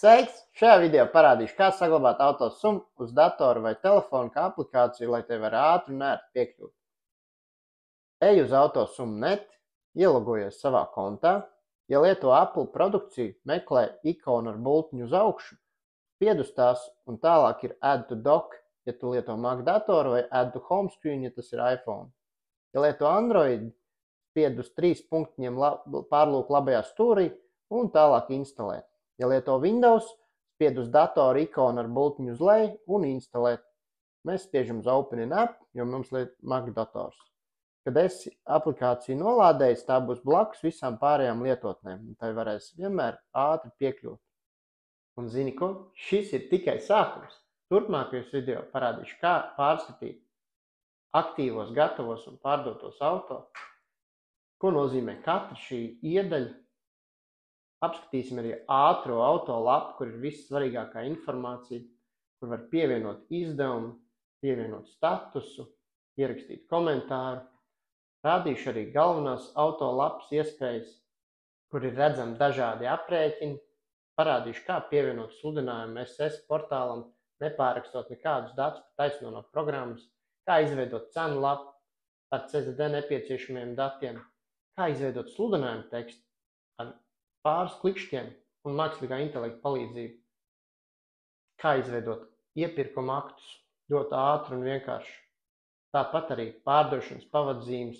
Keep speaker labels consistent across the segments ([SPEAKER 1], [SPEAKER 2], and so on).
[SPEAKER 1] Sveiks! Šajā video parādīšu, kā saglabāt autosummu uz datora vai telefona kā aplikāciju, lai te var ātri un ērti piekļūt. Ej uz autosummu.net, ielogojies savā kontā. Ja lieto Apple produkciju, meklē ikonu ar bultiņu uz augšu, spied uz tās un tālāk ir Add to Dock, ja tu lieto Mac datoru, vai Add to Home Screen, ja tas ir iPhone. Ja lieto Android, spied uz 3 punktiņiem pārlūk labajā stūrī un tālāk instalēt. Ja lieto Windows, spied uz datora ikonu ar bultiņu uz leju un instalēt. Mēs spiežam uz Open in App, jo mums liet Mac dators. Kad esi aplikāciju nolādējis, tā būs blakus visām pārējām lietotnēm, un tai varēs vienmēr ātri piekļūt. Un zini ko? Šis ir tikai sākums. Turpmākajos video parādīšu, kā pārskatīt aktīvos, gatavos un pārdotos auto, ko nozīmē katra šī iedaļa. Apskatīsim arī ātro auto lapu, kur ir viss svarīgākā informācija, kur var pievienot izdevumu, pievienot statusu, ierakstīt komentāru. Rādīšu arī galvenās auto lapas iespējas, kur ir redzami dažādi aprēķini. Parādīšu, kā pievienot sludinājumu SS portālam, nepārakstot nekādus datus pa taisno no programmas, kā izveidot cenu lapu ar CSD nepieciešamiem datiem, kā izveidot sludinājumu tekstu ar pāris klikšķiem un mākslīgā intelekta palīdzību, kā izveidot iepirkuma aktus ļoti ātri un vienkārši. Tāpat arī pārdošanas pavadzīmes,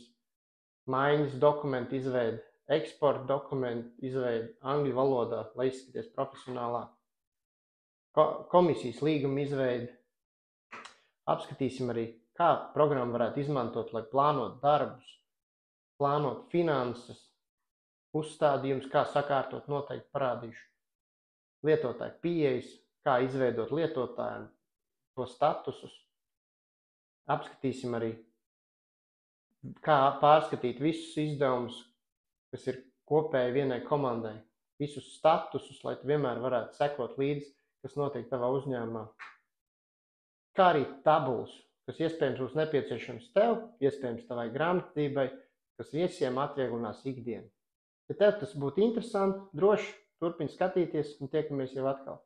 [SPEAKER 1] maiņas dokumentu izveide, eksporta dokumentu izveide angļu valodā, lai izskaties profesionālāk, komisijas līguma izveide. Apskatīsim arī, kā programmu varētu izmantot, lai plānot darbus, plānot finanses, uzstādījums, kā sakārtot noteikti parādīšu. Lietotāju pieejas, kā izveidot lietotājiem to statusus. Apskatīsim arī, kā pārskatīt visus izdevumus, kas ir kopēji vienai komandai, visus statusus, lai tu vienmēr varētu sekot līdzi, kas notiek tavā uzņēmumā. Kā arī tabulas, kas iespējams būs nepieciešams tev, iespējams tavai grāmatvedībai, kas viesiem atvieglinās ikdienu. Ja tev tas būtu interesanti, droši turpini skatīties un tiekamies jau atkal.